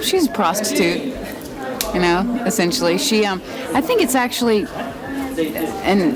she's a prostitute, essentially. I think it's actually, and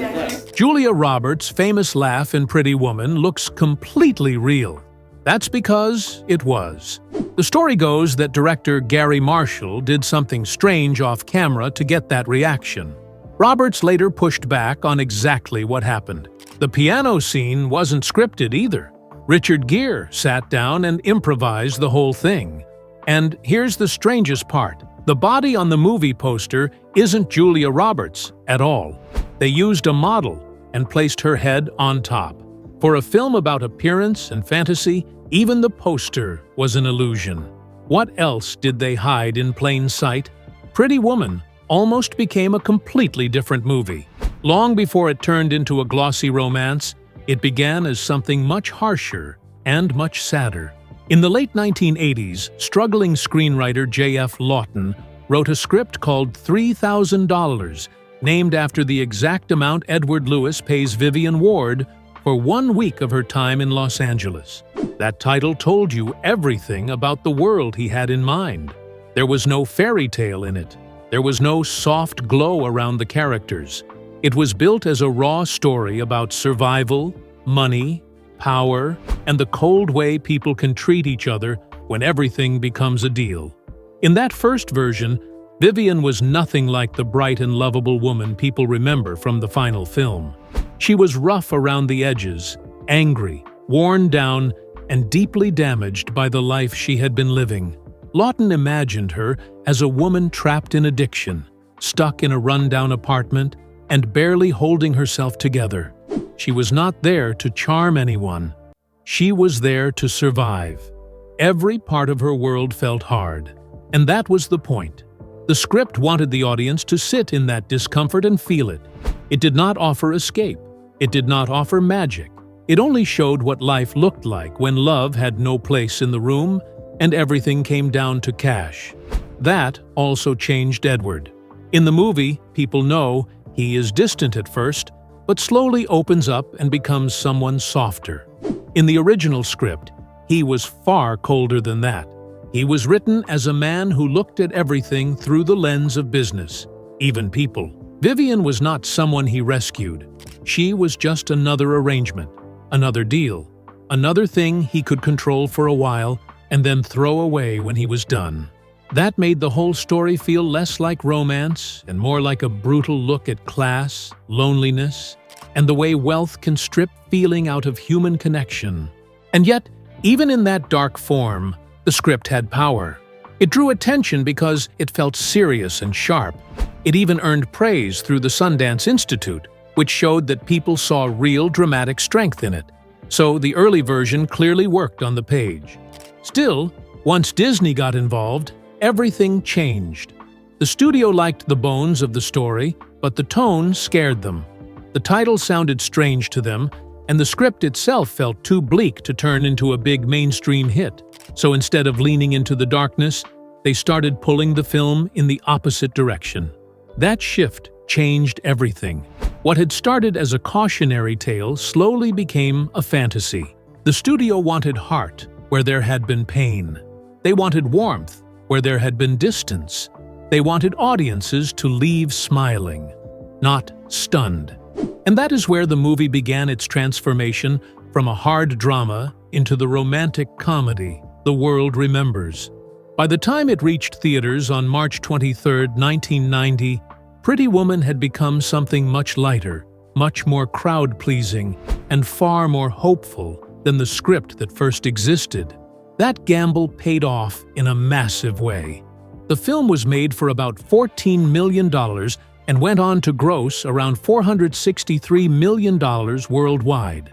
Julia Roberts' famous laugh in Pretty Woman looks completely real. That's because it was. The story goes that director Garry Marshall did something strange off camera to get that reaction. Roberts later pushed back on exactly what happened. The piano scene wasn't scripted either. Richard Gere sat down and improvised the whole thing. And here's the strangest part. The body on the movie poster isn't Julia Roberts at all. They used a model and placed her head on top. For a film about appearance and fantasy, even the poster was an illusion. What else did they hide in plain sight? Pretty Woman almost became a completely different movie. Long before it turned into a glossy romance, it began as something much harsher and much sadder. In the late 1980s, struggling screenwriter J.F. Lawton wrote a script called $3,000, named after the exact amount Edward Lewis pays Vivian Ward for 1 week of her time in Los Angeles. That title told you everything about the world he had in mind. There was no fairy tale in it. There was no soft glow around the characters. It was built as a raw story about survival, money, power, and the cold way people can treat each other when everything becomes a deal. In that first version, Vivian was nothing like the bright and lovable woman people remember from the final film. She was rough around the edges, angry, worn down, and deeply damaged by the life she had been living. Lawton imagined her as a woman trapped in addiction, stuck in a rundown apartment, and barely holding herself together. She was not there to charm anyone. She was there to survive. Every part of her world felt hard, and that was the point. The script wanted the audience to sit in that discomfort and feel it. It did not offer escape. It did not offer magic. It only showed what life looked like when love had no place in the room and everything came down to cash. That also changed Edward. In the movie, people know he is distant at first, but slowly opens up and becomes someone softer. In the original script, he was far colder than that. He was written as a man who looked at everything through the lens of business, even people. Vivian was not someone he rescued. She was just another arrangement, another deal, another thing he could control for a while and then throw away when he was done. That made the whole story feel less like romance and more like a brutal look at class, loneliness, and the way wealth can strip feeling out of human connection. And yet, even in that dark form, the script had power. It drew attention because it felt serious and sharp. It even earned praise through the Sundance Institute, which showed that people saw real dramatic strength in it. So the early version clearly worked on the page. Still, once Disney got involved, everything changed. The studio liked the bones of the story, but the tone scared them. The title sounded strange to them, and the script itself felt too bleak to turn into a big mainstream hit. So instead of leaning into the darkness, they started pulling the film in the opposite direction. That shift changed everything. What had started as a cautionary tale slowly became a fantasy. The studio wanted heart where there had been pain. They wanted warmth where there had been distance. They wanted audiences to leave smiling, not stunned. And that is where the movie began its transformation from a hard drama into the romantic comedy the world remembers. By the time it reached theaters on March 23, 1990, Pretty Woman had become something much lighter, much more crowd-pleasing, and far more hopeful than the script that first existed. That gamble paid off in a massive way. The film was made for about $14 million and went on to gross around $463 million worldwide.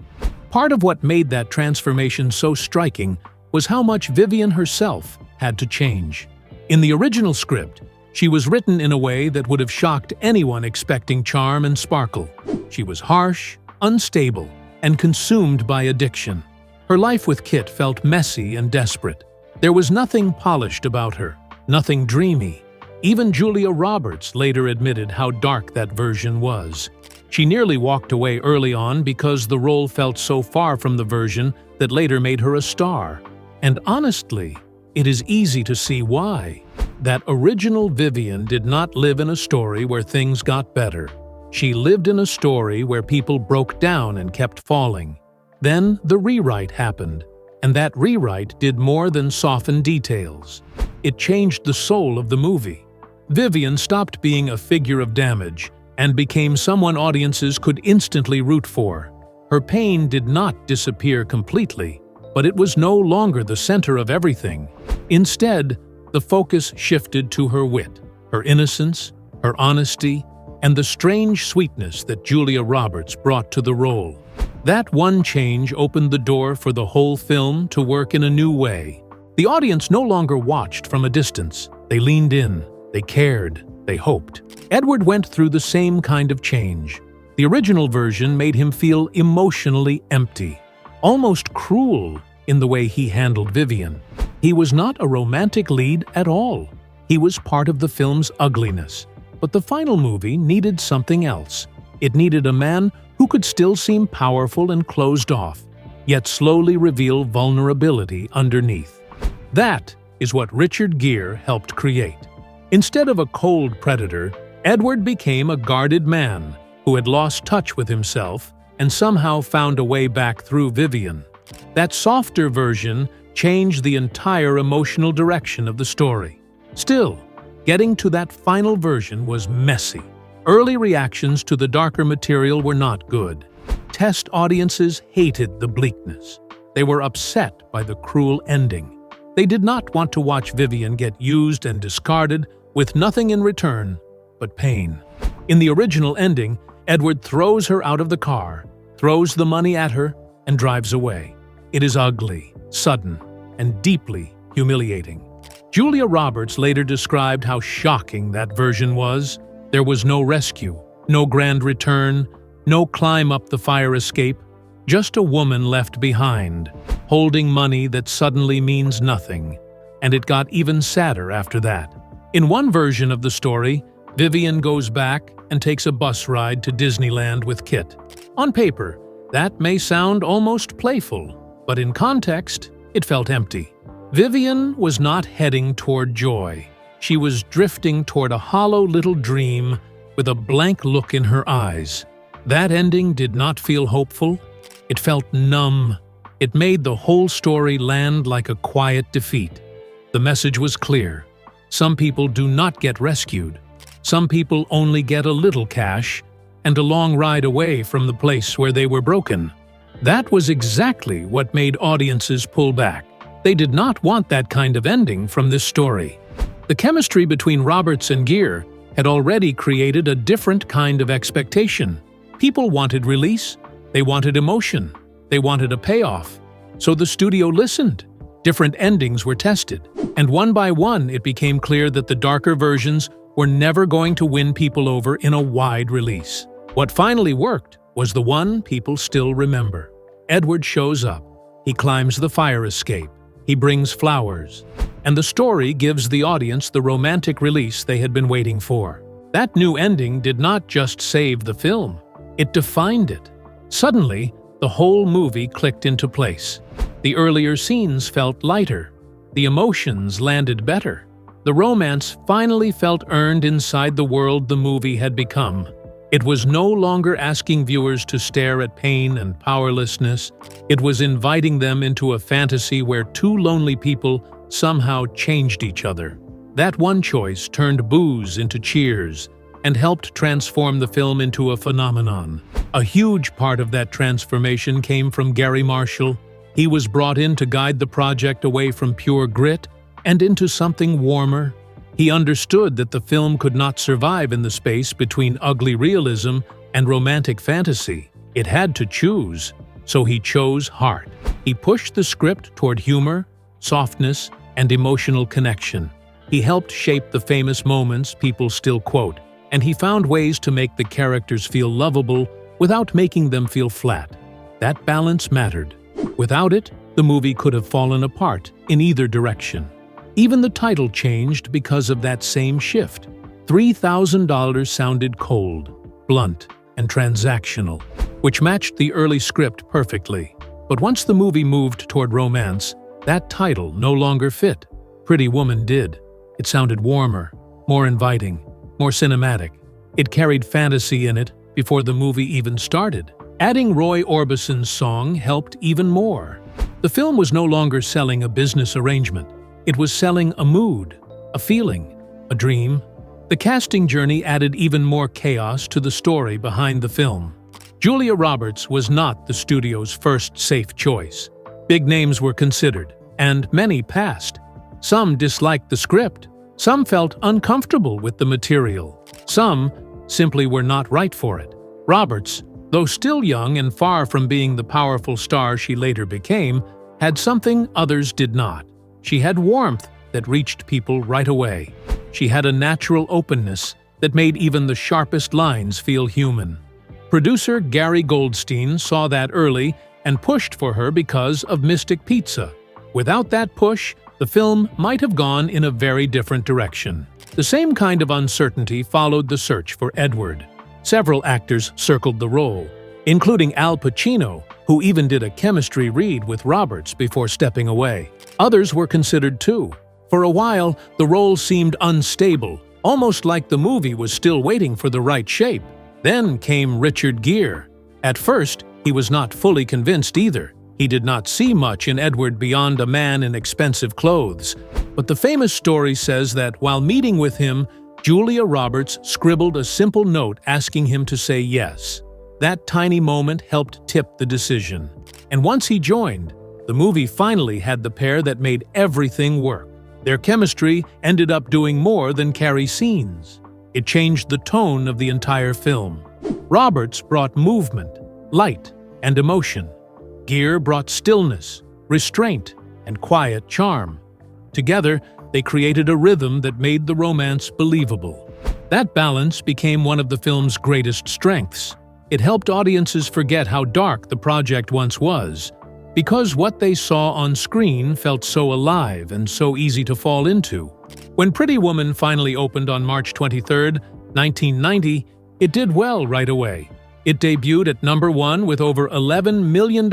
Part of what made that transformation so striking was how much Vivian herself had to change. In the original script, she was written in a way that would have shocked anyone expecting charm and sparkle. She was harsh, unstable, and consumed by addiction. Her life with Kit felt messy and desperate. There was nothing polished about her, nothing dreamy. Even Julia Roberts later admitted how dark that version was. She nearly walked away early on because the role felt so far from the version that later made her a star. And honestly, it is easy to see why. that original Vivian did not live in a story where things got better. She lived in a story where people broke down and kept falling. Then the rewrite happened, and that rewrite did more than soften details. It changed the soul of the movie. Vivian stopped being a figure of damage and became someone audiences could instantly root for. Her pain did not disappear completely, but it was no longer the center of everything. Instead, the focus shifted to her wit, her innocence, her honesty, and the strange sweetness that Julia Roberts brought to the role. That one change opened the door for the whole film to work in a new way. The audience no longer watched from a distance. They leaned in, they cared, they hoped. Edward went through the same kind of change. The original version made him feel emotionally empty, almost cruel in the way he handled Vivian. He was not a romantic lead at all. He was part of the film's ugliness. But the final movie needed something else. It needed a man who could still seem powerful and closed off, yet slowly reveal vulnerability underneath. That is what Richard Gere helped create. Instead of a cold predator, Edward became a guarded man who had lost touch with himself and somehow found a way back through Vivian. That softer version changed the entire emotional direction of the story. Still, getting to that final version was messy. Early reactions to the darker material were not good. Test audiences hated the bleakness. They were upset by the cruel ending. They did not want to watch Vivian get used and discarded with nothing in return but pain. In the original ending, Edward throws her out of the car, throws the money at her, and drives away. It is ugly, sudden, and deeply humiliating. Julia Roberts later described how shocking that version was. There was no rescue, no grand return, no climb up the fire escape, just a woman left behind, holding money that suddenly means nothing. And it got even sadder after that. In one version of the story, Vivian goes back and takes a bus ride to Disneyland with Kit. On paper, that may sound almost playful, but in context, it felt empty. Vivian was not heading toward joy. She was drifting toward a hollow little dream with a blank look in her eyes. That ending did not feel hopeful. It felt numb. It made the whole story land like a quiet defeat. The message was clear. Some people do not get rescued. Some people only get a little cash and a long ride away from the place where they were broken. That was exactly what made audiences pull back. They did not want that kind of ending from this story. The chemistry between Roberts and Gere had already created a different kind of expectation. People wanted release, they wanted emotion, they wanted a payoff. So the studio listened. Different endings were tested, and one by one it became clear that the darker versions were never going to win people over in a wide release. What finally worked was the one people still remember. Edward shows up. He climbs the fire escape. He brings flowers. And the story gives the audience the romantic release they had been waiting for. That new ending did not just save the film. It defined it. Suddenly, the whole movie clicked into place. The earlier scenes felt lighter. The emotions landed better. The romance finally felt earned inside the world the movie had become. It was no longer asking viewers to stare at pain and powerlessness. It was inviting them into a fantasy where two lonely people somehow changed each other. That one choice turned boos into cheers and helped transform the film into a phenomenon. A huge part of that transformation came from Garry Marshall. He was brought in to guide the project away from pure grit and into something warmer. He understood that the film could not survive in the space between ugly realism and romantic fantasy. It had to choose, so he chose heart. He pushed the script toward humor, softness, and emotional connection. He helped shape the famous moments people still quote, and he found ways to make the characters feel lovable without making them feel flat. That balance mattered. Without it, the movie could have fallen apart in either direction. Even the title changed because of that same shift. $3,000 sounded cold, blunt, and transactional, which matched the early script perfectly. But once the movie moved toward romance, that title no longer fit. Pretty Woman did. It sounded warmer, more inviting, more cinematic. It carried fantasy in it before the movie even started. Adding Roy Orbison's song helped even more. The film was no longer selling a business arrangement. It was selling a mood, a feeling, a dream. The casting journey added even more chaos to the story behind the film. Julia Roberts was not the studio's first safe choice. Big names were considered, and many passed. Some disliked the script. Some felt uncomfortable with the material. Some simply were not right for it. Roberts, though still young and far from being the powerful star she later became, had something others did not. She had warmth that reached people right away. She had a natural openness that made even the sharpest lines feel human. Producer Gary Goldstein saw that early and pushed for her because of Mystic Pizza. Without that push, the film might have gone in a very different direction. The same kind of uncertainty followed the search for Edward. Several actors circled the role, including Al Pacino, who even did a chemistry read with Roberts before stepping away. Others were considered too. For a while, the role seemed unstable, almost like the movie was still waiting for the right shape. Then came Richard Gere. At first, he was not fully convinced either. He did not see much in Edward beyond a man in expensive clothes. But the famous story says that while meeting with him, Julia Roberts scribbled a simple note asking him to say yes. That tiny moment helped tip the decision. And once he joined, the movie finally had the pair that made everything work. Their chemistry ended up doing more than carry scenes. It changed the tone of the entire film. Roberts brought movement, light, and emotion. Gere brought stillness, restraint, and quiet charm. Together, they created a rhythm that made the romance believable. That balance became one of the film's greatest strengths. It helped audiences forget how dark the project once was, because what they saw on screen felt so alive and so easy to fall into. When Pretty Woman finally opened on March 23, 1990, it did well right away. It debuted at #1 with over $11 million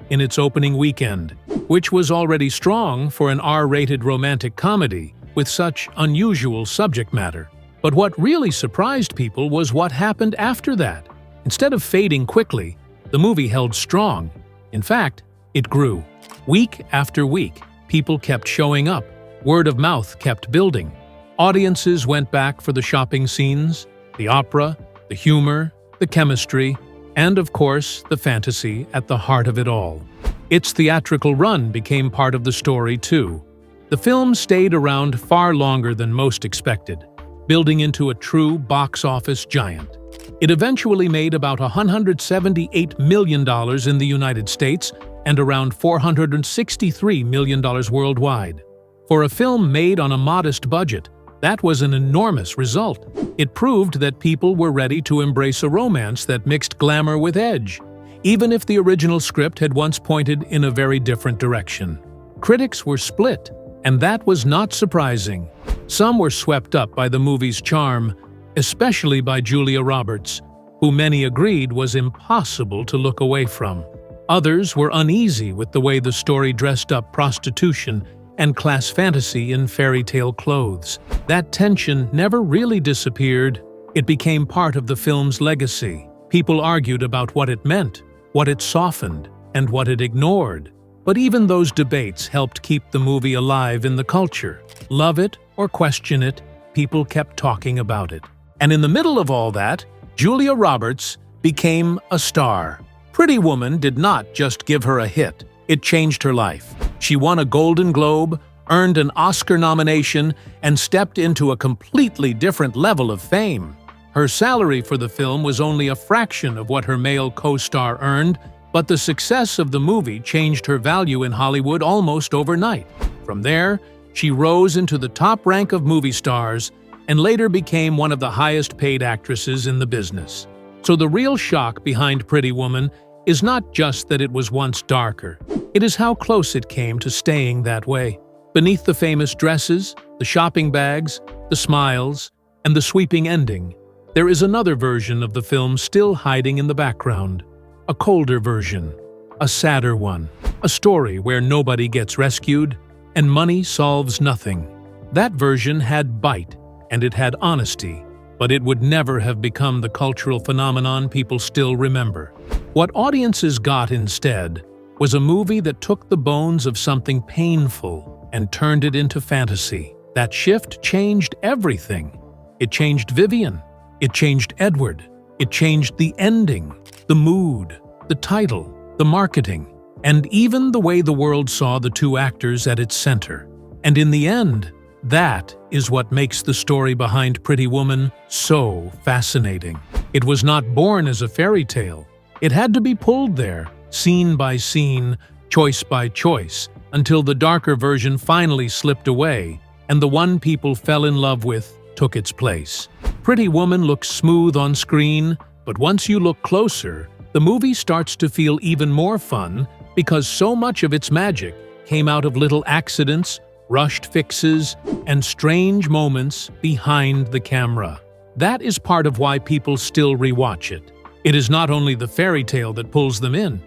in its opening weekend, which was already strong for an R-rated romantic comedy with such unusual subject matter. But what really surprised people was what happened after that. Instead of fading quickly, the movie held strong. In fact, it grew. Week after week, people kept showing up. Word of mouth kept building. Audiences went back for the shopping scenes, the opera, the humor, the chemistry, and of course, the fantasy at the heart of it all. Its theatrical run became part of the story too. The film stayed around far longer than most expected, building into a true box office giant. It eventually made about $178 million in the United States and around $463 million worldwide. For a film made on a modest budget, that was an enormous result. It proved that people were ready to embrace a romance that mixed glamour with edge, even if the original script had once pointed in a very different direction. Critics were split, and that was not surprising. Some were swept up by the movie's charm, especially by Julia Roberts, who many agreed was impossible to look away from. Others were uneasy with the way the story dressed up prostitution and class fantasy in fairy tale clothes. That tension never really disappeared. It became part of the film's legacy. People argued about what it meant, what it softened, and what it ignored. But even those debates helped keep the movie alive in the culture. Love it or question it, people kept talking about it. And in the middle of all that, Julia Roberts became a star. Pretty Woman did not just give her a hit, it changed her life. She won a Golden Globe, earned an Oscar nomination, and stepped into a completely different level of fame. Her salary for the film was only a fraction of what her male co-star earned, but the success of the movie changed her value in Hollywood almost overnight. From there, she rose into the top rank of movie stars and later became one of the highest-paid actresses in the business. So the real shock behind Pretty Woman is not just that it was once darker. It is how close it came to staying that way. Beneath the famous dresses, the shopping bags, the smiles, and the sweeping ending, there is another version of the film still hiding in the background. A colder version, a sadder one, a story where nobody gets rescued and money solves nothing. That version had bite, and it had honesty, but it would never have become the cultural phenomenon people still remember. What audiences got instead was a movie that took the bones of something painful and turned it into fantasy. That shift changed everything. It changed Vivian. It changed Edward. It changed the ending, the mood, the title, the marketing, and even the way the world saw the two actors at its center. And in the end, that is what makes the story behind Pretty Woman so fascinating. It was not born as a fairy tale. It had to be pulled there, scene by scene, choice by choice, until the darker version finally slipped away, and the one people fell in love with took its place. Pretty Woman looks smooth on screen, but once you look closer, the movie starts to feel even more fun because so much of its magic came out of little accidents, rushed fixes, and strange moments behind the camera. That is part of why people still rewatch it. It is not only the fairy tale that pulls them in,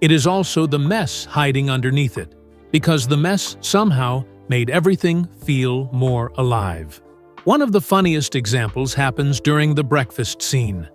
it is also the mess hiding underneath it, because the mess somehow made everything feel more alive. One of the funniest examples happens during the breakfast scene.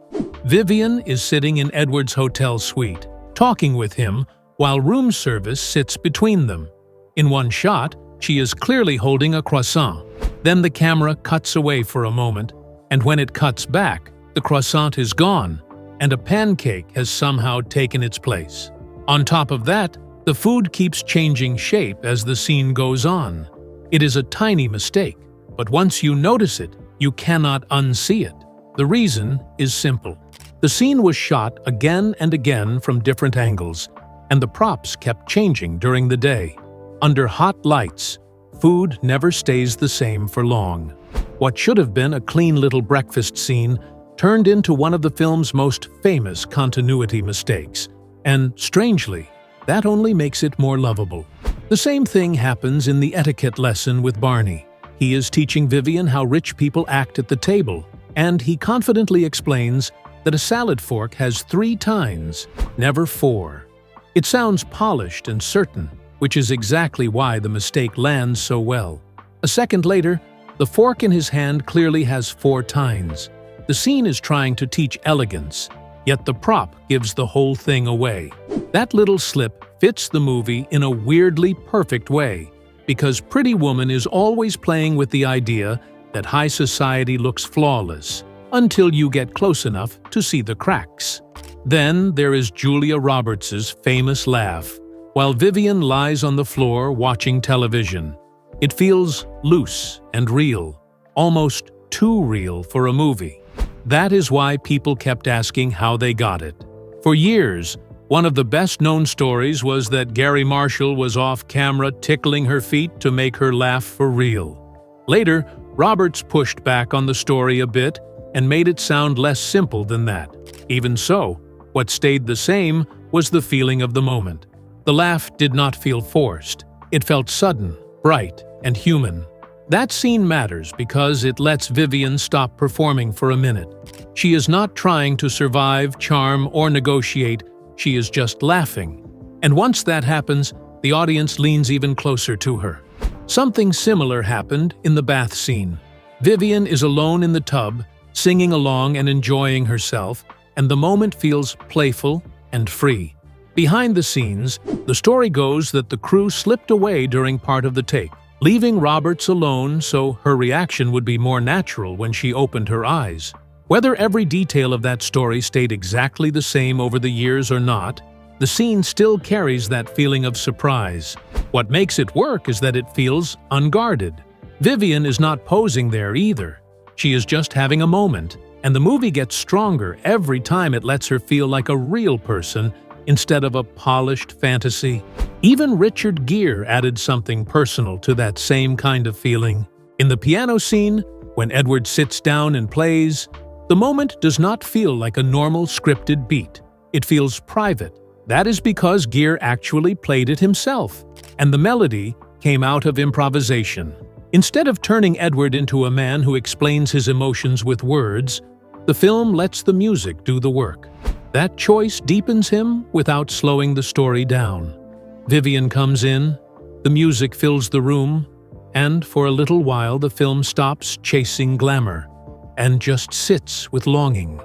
Vivian is sitting in Edward's hotel suite, talking with him while room service sits between them. In one shot, she is clearly holding a croissant. Then the camera cuts away for a moment, and when it cuts back, the croissant is gone, and a pancake has somehow taken its place. On top of that, the food keeps changing shape as the scene goes on. It is a tiny mistake, but once you notice it, you cannot unsee it. The reason is simple. The scene was shot again and again from different angles, and the props kept changing during the day. Under hot lights, food never stays the same for long. What should have been a clean little breakfast scene turned into one of the film's most famous continuity mistakes. And strangely, that only makes it more lovable. The same thing happens in the etiquette lesson with Barney. He is teaching Vivian how rich people act at the table, and he confidently explains that a salad fork has 3 tines, never 4. It sounds polished and certain, which is exactly why the mistake lands so well. A second later, the fork in his hand clearly has 4 tines. The scene is trying to teach elegance, yet the prop gives the whole thing away. That little slip fits the movie in a weirdly perfect way, because Pretty Woman is always playing with the idea that high society looks flawless, until you get close enough to see the cracks. Then there is Julia Roberts' famous laugh, while Vivian lies on the floor watching television. It feels loose and real, almost too real for a movie. That is why people kept asking how they got it. For years, one of the best-known stories was that Garry Marshall was off camera tickling her feet to make her laugh for real. Later, Roberts pushed back on the story a bit and made it sound less simple than that. Even so, what stayed the same was the feeling of the moment. The laugh did not feel forced. It felt sudden, bright, and human. That scene matters because it lets Vivian stop performing for a minute. She is not trying to survive, charm, or negotiate. She is just laughing. And once that happens, the audience leans even closer to her. Something similar happened in the bath scene. Vivian is alone in the tub, singing along and enjoying herself, and the moment feels playful and free. Behind the scenes, the story goes that the crew slipped away during part of the take, leaving Roberts alone so her reaction would be more natural when she opened her eyes. Whether every detail of that story stayed exactly the same over the years or not, the scene still carries that feeling of surprise. What makes it work is that it feels unguarded. Vivian is not posing there either. She is just having a moment, and the movie gets stronger every time it lets her feel like a real person instead of a polished fantasy. Even Richard Gere added something personal to that same kind of feeling. In the piano scene, when Edward sits down and plays, the moment does not feel like a normal scripted beat. It feels private. That is because Gere actually played it himself, and the melody came out of improvisation. Instead of turning Edward into a man who explains his emotions with words, the film lets the music do the work. That choice deepens him without slowing the story down. Vivian comes in, the music fills the room, and for a little while the film stops chasing glamour and just sits with longing.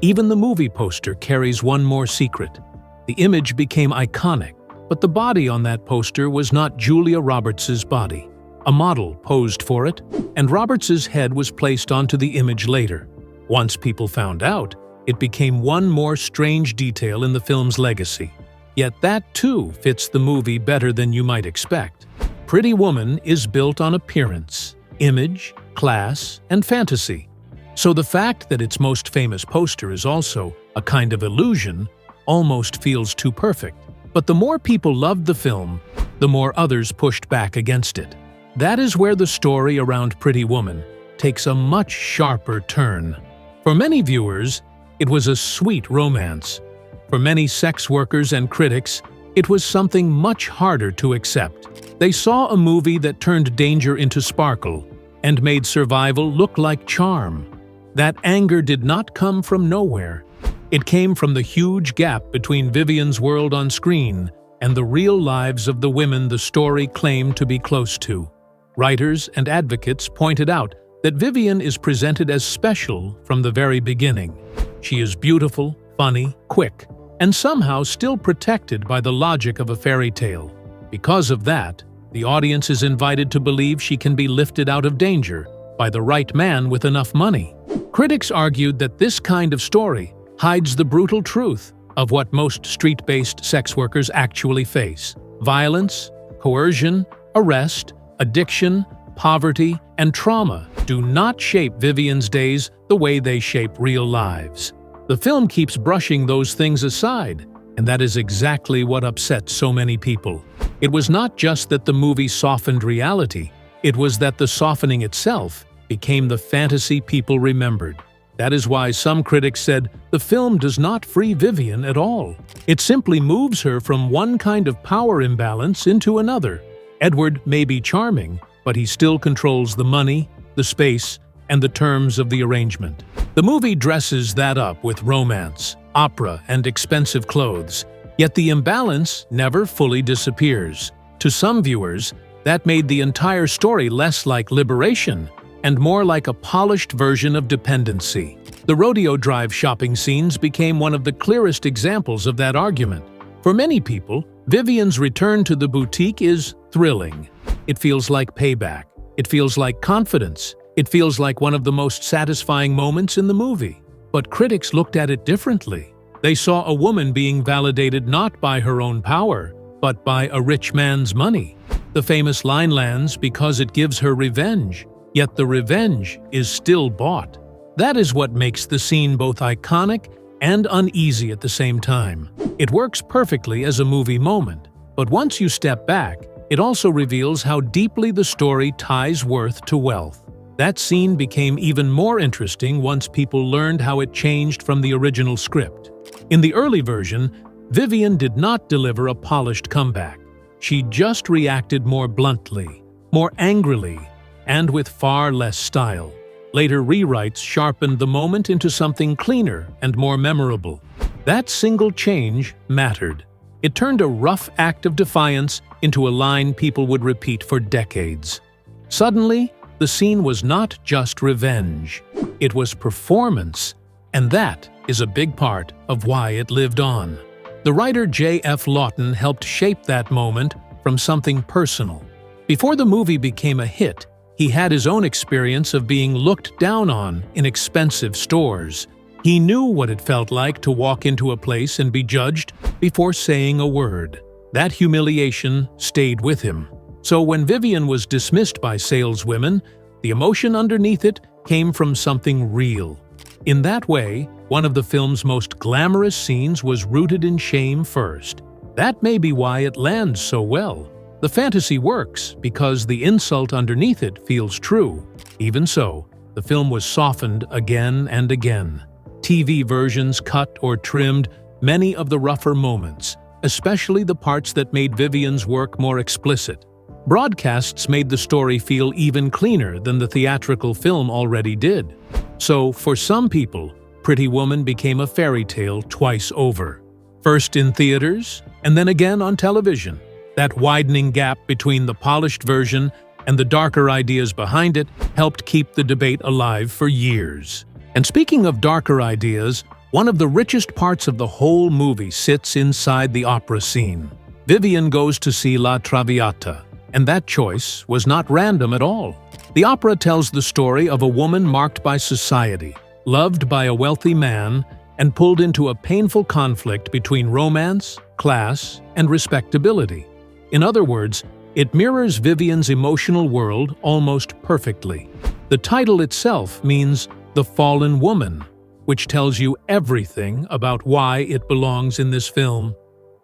Even the movie poster carries one more secret. The image became iconic, but the body on that poster was not Julia Roberts' body. A model posed for it, and Roberts' head was placed onto the image later. Once people found out, it became one more strange detail in the film's legacy. Yet that too fits the movie better than you might expect. Pretty Woman is built on appearance, image, class, and fantasy. So the fact that its most famous poster is also a kind of illusion almost feels too perfect. But the more people loved the film, the more others pushed back against it. That is where the story around Pretty Woman takes a much sharper turn. For many viewers, it was a sweet romance. For many sex workers and critics, it was something much harder to accept. They saw a movie that turned danger into sparkle and made survival look like charm. That anger did not come from nowhere. It came from the huge gap between Vivian's world on screen and the real lives of the women the story claimed to be close to. Writers and advocates pointed out that Vivian is presented as special from the very beginning. She is beautiful, funny, quick, and somehow still protected by the logic of a fairy tale. Because of that, the audience is invited to believe she can be lifted out of danger by the right man with enough money. Critics argued that this kind of story hides the brutal truth of what most street-based sex workers actually face. Violence, coercion, arrest, addiction, poverty, and trauma do not shape Vivian's days the way they shape real lives. The film keeps brushing those things aside, and that is exactly what upset so many people. It was not just that the movie softened reality, it was that the softening itself became the fantasy people remembered. That is why some critics said the film does not free Vivian at all. It simply moves her from one kind of power imbalance into another. Edward may be charming, but he still controls the money, the space, and the terms of the arrangement. The movie dresses that up with romance, opera, and expensive clothes, yet the imbalance never fully disappears. To some viewers, that made the entire story less like liberation and more like a polished version of dependency. The Rodeo Drive shopping scenes became one of the clearest examples of that argument. For many people, Vivian's return to the boutique is thrilling. It feels like payback. It feels like confidence. It feels like one of the most satisfying moments in the movie. But critics looked at it differently. They saw a woman being validated not by her own power, but by a rich man's money. The famous line lands because it gives her revenge, yet the revenge is still bought. That is what makes the scene both iconic and uneasy at the same time. It works perfectly as a movie moment, but once you step back, it also reveals how deeply the story ties worth to wealth. That scene became even more interesting once people learned how it changed from the original script. In the early version, Vivian did not deliver a polished comeback. She just reacted more bluntly, more angrily, and with far less style. Later rewrites sharpened the moment into something cleaner and more memorable. That single change mattered. It turned a rough act of defiance into a line people would repeat for decades. Suddenly, the scene was not just revenge. It was performance, and that is a big part of why it lived on. The writer J.F. Lawton helped shape that moment from something personal. Before the movie became a hit, he had his own experience of being looked down on in expensive stores. He knew what it felt like to walk into a place and be judged before saying a word. That humiliation stayed with him. So when Vivian was dismissed by saleswomen, the emotion underneath it came from something real. In that way, one of the film's most glamorous scenes was rooted in shame first. That may be why it lands so well. The fantasy works because the insult underneath it feels true. Even so, the film was softened again and again. TV versions cut or trimmed many of the rougher moments, especially the parts that made Vivian's work more explicit. Broadcasts made the story feel even cleaner than the theatrical film already did. So, for some people, Pretty Woman became a fairy tale twice over. First in theaters, and then again on television. That widening gap between the polished version and the darker ideas behind it helped keep the debate alive for years. And speaking of darker ideas, one of the richest parts of the whole movie sits inside the opera scene. Vivian goes to see La Traviata, and that choice was not random at all. The opera tells the story of a woman marked by society, loved by a wealthy man, and pulled into a painful conflict between romance, class, and respectability. In other words, it mirrors Vivian's emotional world almost perfectly. The title itself means The Fallen Woman, which tells you everything about why it belongs in this film.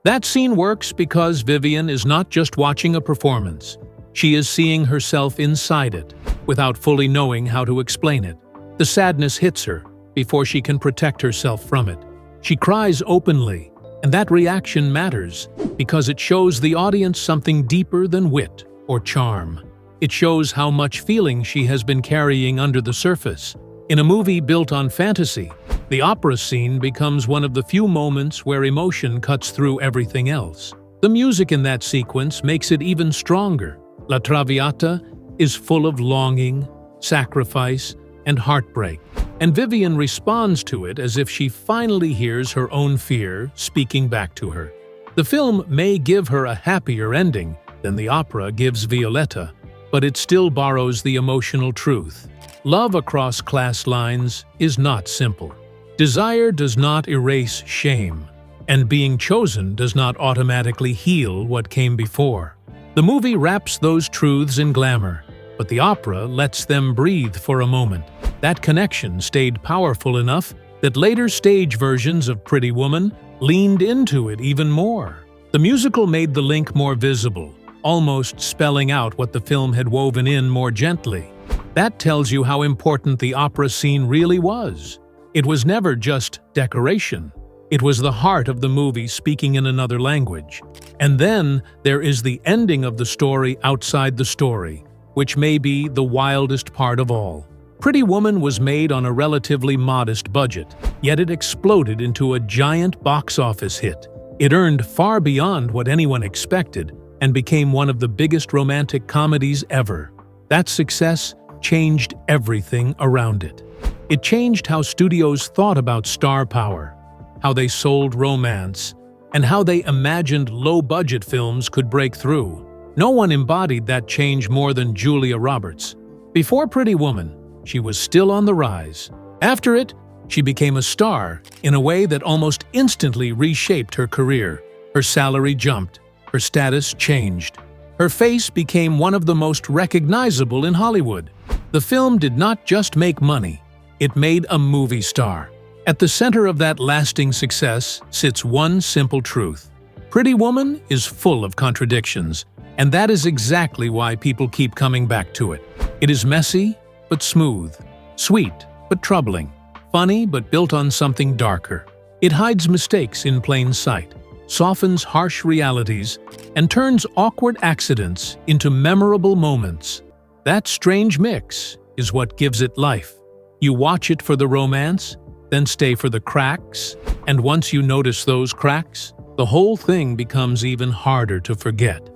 That scene works because Vivian is not just watching a performance. She is seeing herself inside it, without fully knowing how to explain it. The sadness hits her before she can protect herself from it. She cries openly, and that reaction matters because it shows the audience something deeper than wit or charm. It shows how much feeling she has been carrying under the surface. In a movie built on fantasy, the opera scene becomes one of the few moments where emotion cuts through everything else. The music in that sequence makes it even stronger. La Traviata is full of longing, sacrifice, and heartbreak, and Vivian responds to it as if she finally hears her own fear speaking back to her. The film may give her a happier ending than the opera gives Violetta, but it still borrows the emotional truth. Love across class lines is not simple. Desire does not erase shame, and being chosen does not automatically heal what came before. The movie wraps those truths in glamour, but the opera lets them breathe for a moment. That connection stayed powerful enough that later stage versions of Pretty Woman leaned into it even more. The musical made the link more visible, almost spelling out what the film had woven in more gently. That tells you how important the opera scene really was. It was never just decoration. It was the heart of the movie speaking in another language. And then there is the ending of the story outside the story, which may be the wildest part of all. Pretty Woman was made on a relatively modest budget, yet it exploded into a giant box office hit. It earned far beyond what anyone expected and became one of the biggest romantic comedies ever. That success changed everything around it. It changed how studios thought about star power, how they sold romance, and how they imagined low-budget films could break through. No one embodied that change more than Julia Roberts. Before Pretty Woman, she was still on the rise. After it, she became a star in a way that almost instantly reshaped her career. Her salary jumped, her status changed. Her face became one of the most recognizable in Hollywood. The film did not just make money, it made a movie star. At the center of that lasting success sits one simple truth. Pretty Woman is full of contradictions, and that is exactly why people keep coming back to it. It is messy, but smooth, sweet, but troubling, funny, but built on something darker. It hides mistakes in plain sight, softens harsh realities, and turns awkward accidents into memorable moments. That strange mix is what gives it life. You watch it for the romance, then stay for the cracks, and once you notice those cracks, the whole thing becomes even harder to forget.